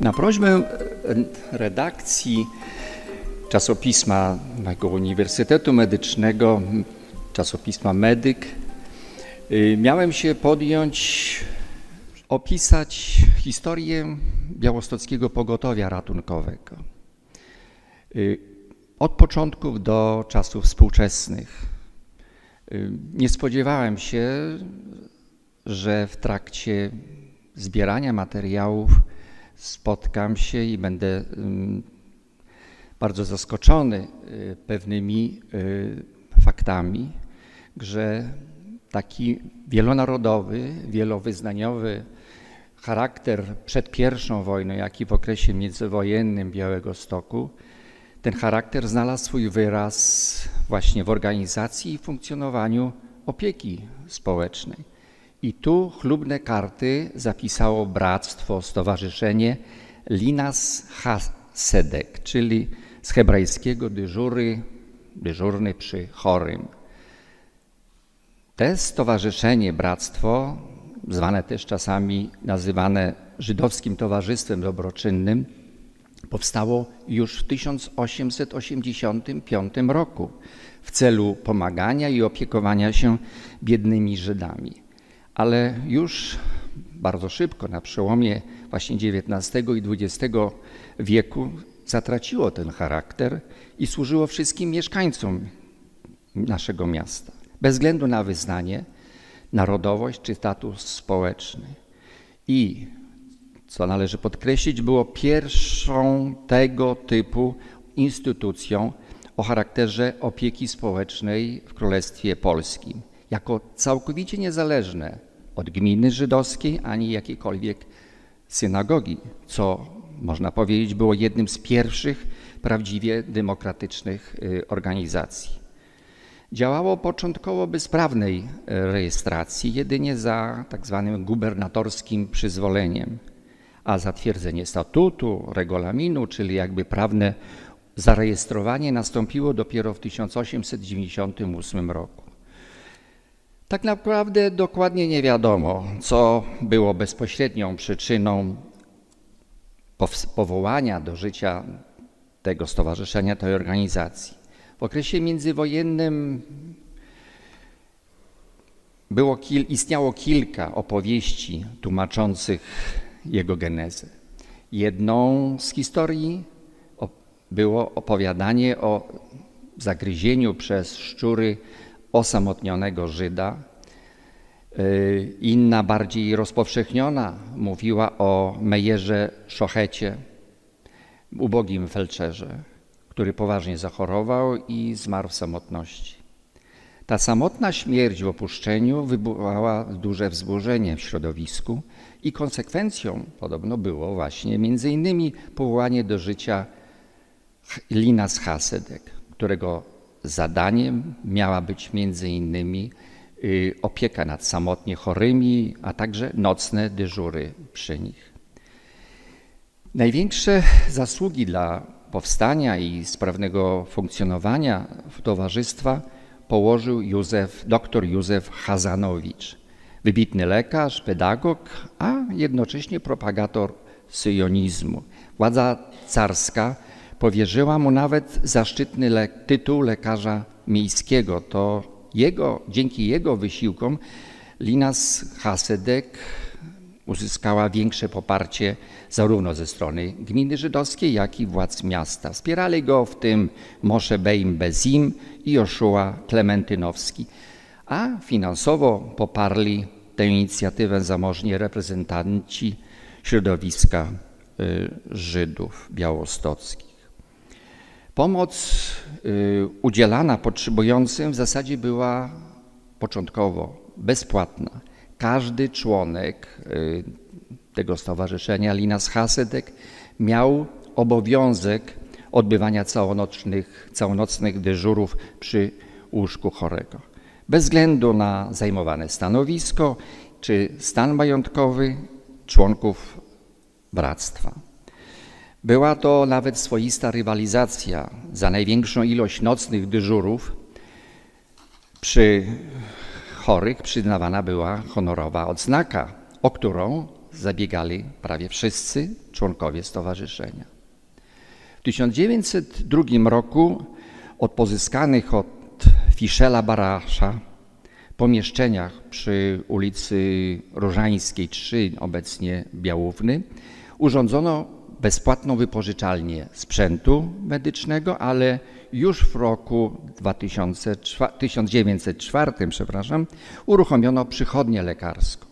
Na prośbę redakcji czasopisma mego Uniwersytetu Medycznego, czasopisma Medyk, miałem się podjąć opisać historię białostockiego pogotowia ratunkowego. Od początków do czasów współczesnych. Nie spodziewałem się, że w trakcie zbierania materiałów spotkam się i będę bardzo zaskoczony pewnymi faktami, że taki wielonarodowy, wielowyznaniowy charakter przed I wojną, jak i w okresie międzywojennym Białegostoku, ten charakter znalazł swój wyraz właśnie w organizacji i funkcjonowaniu opieki społecznej. I tu chlubne karty zapisało bractwo, stowarzyszenie Linas Hasedek, czyli z hebrajskiego dyżurny przy chorym. To stowarzyszenie, bractwo, zwane też czasami nazywane Żydowskim Towarzystwem Dobroczynnym, powstało już w 1885 roku w celu pomagania i opiekowania się biednymi Żydami. Ale już bardzo szybko, na przełomie właśnie XIX i XX wieku, zatraciło ten charakter i służyło wszystkim mieszkańcom naszego miasta, bez względu na wyznanie, narodowość czy status społeczny. I, co należy podkreślić, było pierwszą tego typu instytucją o charakterze opieki społecznej w Królestwie Polskim, jako całkowicie niezależne od gminy żydowskiej ani jakiejkolwiek synagogi, co można powiedzieć było jednym z pierwszych prawdziwie demokratycznych organizacji. Działało początkowo bez prawnej rejestracji, jedynie za tak zwanym gubernatorskim przyzwoleniem, a zatwierdzenie statutu, regulaminu, czyli jakby prawne zarejestrowanie nastąpiło dopiero w 1898 roku. Tak naprawdę dokładnie nie wiadomo, co było bezpośrednią przyczyną powołania do życia tego stowarzyszenia, tej organizacji. W okresie międzywojennym istniało kilka opowieści tłumaczących jego genezę. Jedną z historii było opowiadanie o zagryzieniu przez szczury osamotnionego Żyda. Inna, bardziej rozpowszechniona, mówiła o Mejerze Szochecie, ubogim felczerze, który poważnie zachorował i zmarł w samotności. Ta samotna śmierć w opuszczeniu wywołała duże wzburzenie w środowisku i konsekwencją podobno było właśnie między innymi powołanie do życia Linas Hasedek, którego zadaniem miała być między innymi opieka nad samotnie chorymi, a także nocne dyżury przy nich. Największe zasługi dla powstania i sprawnego funkcjonowania towarzystwa położył dr Józef Chazanowicz, wybitny lekarz, pedagog, a jednocześnie propagator syjonizmu. Władza carska powierzyła mu nawet zaszczytny tytuł lekarza miejskiego. To dzięki jego wysiłkom Linas Hasedek uzyskała większe poparcie zarówno ze strony gminy żydowskiej, jak i władz miasta. Wspierali go w tym Moshe Beim Bezim i Joszua Klementynowski, a finansowo poparli tę inicjatywę zamożni reprezentanci środowiska Żydów białostockich. Pomoc udzielana potrzebującym w zasadzie była początkowo bezpłatna. Każdy członek tego stowarzyszenia Linas Hasedek miał obowiązek odbywania całonocnych dyżurów przy łóżku chorego. Bez względu na zajmowane stanowisko czy stan majątkowy członków bractwa. Była to nawet swoista rywalizacja za największą ilość nocnych dyżurów. Przy chorych przyznawana była honorowa odznaka, o którą zabiegali prawie wszyscy członkowie stowarzyszenia. W 1902 roku od pozyskanych od Fischela Barasza pomieszczeniach przy ulicy Różańskiej 3, obecnie Białówny, urządzono bezpłatną wypożyczalnię sprzętu medycznego, ale już w roku 1904 uruchomiono przychodnię lekarską.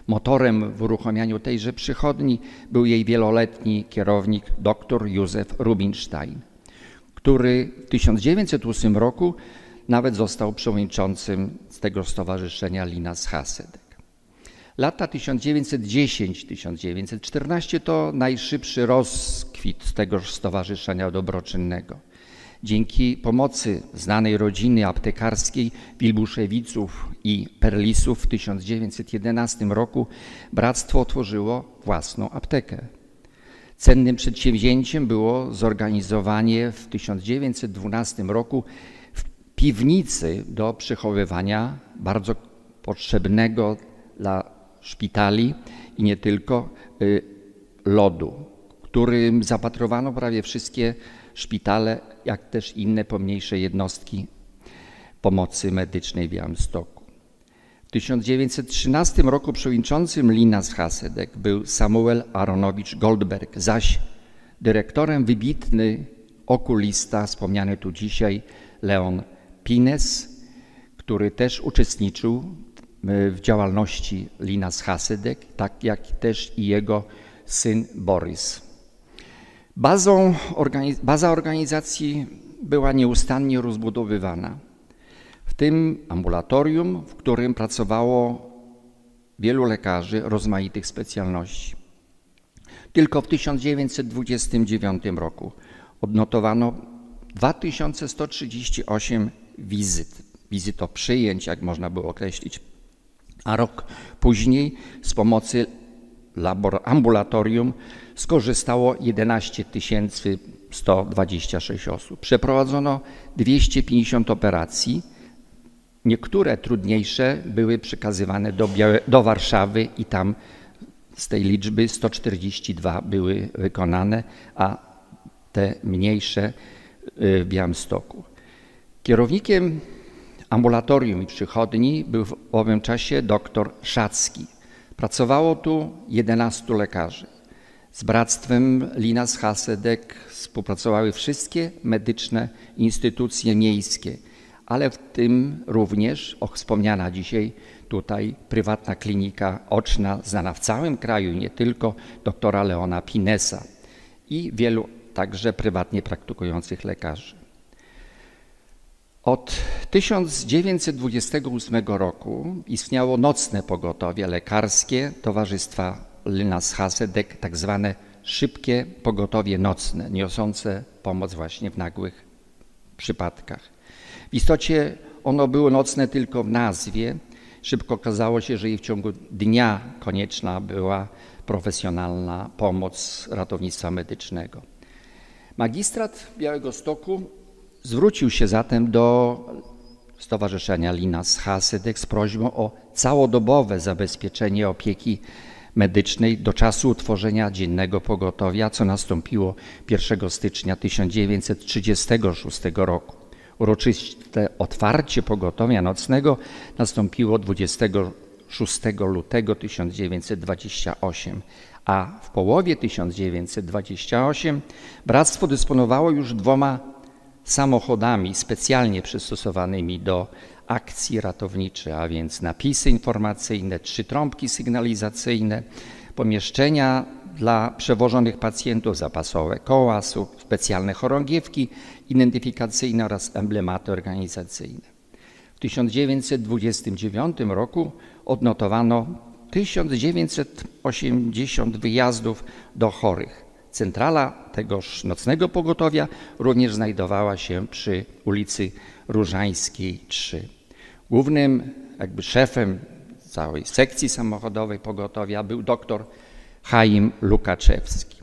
Motorem w uruchomianiu tejże przychodni był jej wieloletni kierownik dr Józef Rubinstein, który w 1908 roku nawet został przewodniczącym z tego stowarzyszenia Linas Hasedek. Lata 1910-1914 to najszybszy rozkwit tegoż stowarzyszenia dobroczynnego. Dzięki pomocy znanej rodziny aptekarskiej Wilbuszewiców i Perlisów w 1911 roku bractwo otworzyło własną aptekę. Cennym przedsięwzięciem było zorganizowanie w 1912 roku w piwnicy do przechowywania bardzo potrzebnego dla szpitali i nie tylko lodu, którym zapatrowano prawie wszystkie szpitale, jak też inne pomniejsze jednostki pomocy medycznej w Białymstoku. W 1913 roku przewodniczącym Linas Hasedek był Samuel Aronowicz Goldberg, zaś dyrektorem wybitny okulista, wspomniany tu dzisiaj Leon Pines, który też uczestniczył w działalności Linas Hasedek, tak jak też i jego syn Borys. Baza organizacji była nieustannie rozbudowywana, w tym ambulatorium, w którym pracowało wielu lekarzy rozmaitych specjalności. Tylko w 1929 roku odnotowano 2138 wizytoprzyjęć, jak można było określić, a rok później z pomocy ambulatorium skorzystało 11 126 osób. Przeprowadzono 250 operacji. Niektóre trudniejsze były przekazywane do Warszawy i tam z tej liczby 142 były wykonane, a te mniejsze w Białymstoku. Kierownikiem ambulatorium i przychodni był w owym czasie dr Szacki. Pracowało tu 11 lekarzy. Z bractwem Linas Hasedek współpracowały wszystkie medyczne instytucje miejskie, ale w tym również wspomniana dzisiaj tutaj prywatna klinika oczna, znana w całym kraju, nie tylko doktora Leona Pinesa i wielu także prywatnie praktykujących lekarzy. Od 1928 roku istniało nocne pogotowie lekarskie Towarzystwa Linas Hasedek, tak zwane szybkie pogotowie nocne, niosące pomoc właśnie w nagłych przypadkach. W istocie ono było nocne tylko w nazwie. Szybko okazało się, że i w ciągu dnia konieczna była profesjonalna pomoc ratownictwa medycznego. Magistrat Białegostoku zwrócił się zatem do Stowarzyszenia Linas Hasedek z prośbą o całodobowe zabezpieczenie opieki medycznej do czasu utworzenia dziennego pogotowia, co nastąpiło 1 stycznia 1936 roku. Uroczyste otwarcie pogotowia nocnego nastąpiło 26 lutego 1928, a w połowie 1928 bractwo dysponowało już 2 samochodami specjalnie przystosowanymi do akcji ratowniczych, a więc napisy informacyjne, 3 trąbki sygnalizacyjne, pomieszczenia dla przewożonych pacjentów, zapasowe koła, specjalne chorągiewki identyfikacyjne oraz emblematy organizacyjne. W 1929 roku odnotowano 1980 wyjazdów do chorych. Centrala tegoż nocnego pogotowia również znajdowała się przy ulicy Różańskiej 3. Głównym szefem całej sekcji samochodowej pogotowia był dr Chaim Lukaczewski.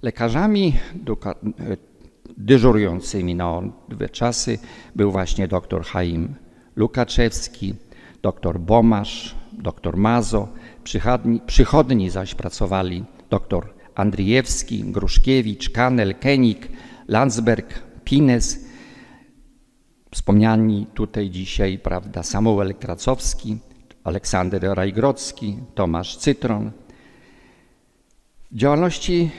Lekarzami dyżurującymi na obydwa czasy był właśnie dr Chaim Lukaczewski, dr Bomasz, dr Mazo, przychodni zaś pracowali dr Andrzejewski, Gruszkiewicz, Kanel, Kenik, Landsberg, Pines, wspomniani tutaj dzisiaj, prawda, Samuel Kracowski, Aleksander Rajgrodzki, Tomasz Cytron. W działalności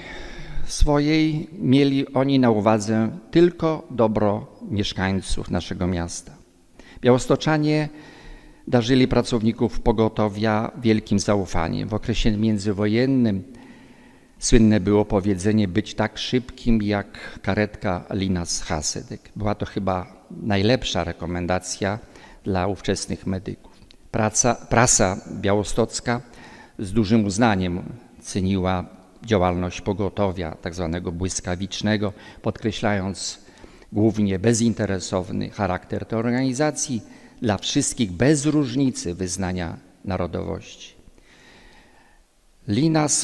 swojej mieli oni na uwadze tylko dobro mieszkańców naszego miasta. Białostoczanie darzyli pracowników pogotowia wielkim zaufaniem. W okresie międzywojennym słynne było powiedzenie być tak szybkim jak karetka Linas Hasedek. Była to chyba najlepsza rekomendacja dla ówczesnych medyków. Prasa białostocka z dużym uznaniem ceniła działalność pogotowia tak zwanego błyskawicznego, podkreślając głównie bezinteresowny charakter tej organizacji dla wszystkich bez różnicy wyznania narodowości.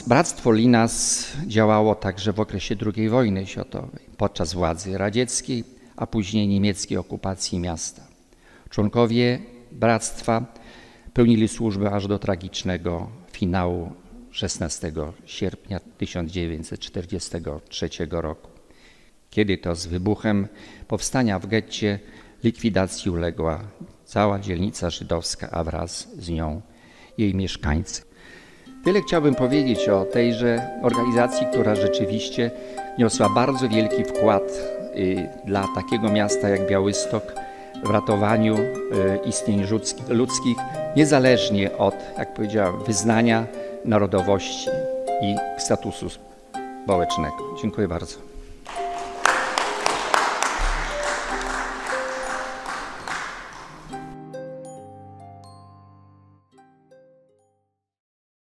Bractwo Linas działało także w okresie II wojny światowej, podczas władzy radzieckiej, a później niemieckiej okupacji miasta. Członkowie bractwa pełnili służbę aż do tragicznego finału 16 sierpnia 1943 roku, kiedy to z wybuchem powstania w getcie likwidacji uległa cała dzielnica żydowska, a wraz z nią jej mieszkańcy. Tyle chciałbym powiedzieć o tejże organizacji, która rzeczywiście wniosła bardzo wielki wkład dla takiego miasta jak Białystok w ratowaniu istnień ludzkich, niezależnie od, jak powiedziałem, wyznania, narodowości i statusu społecznego. Dziękuję bardzo.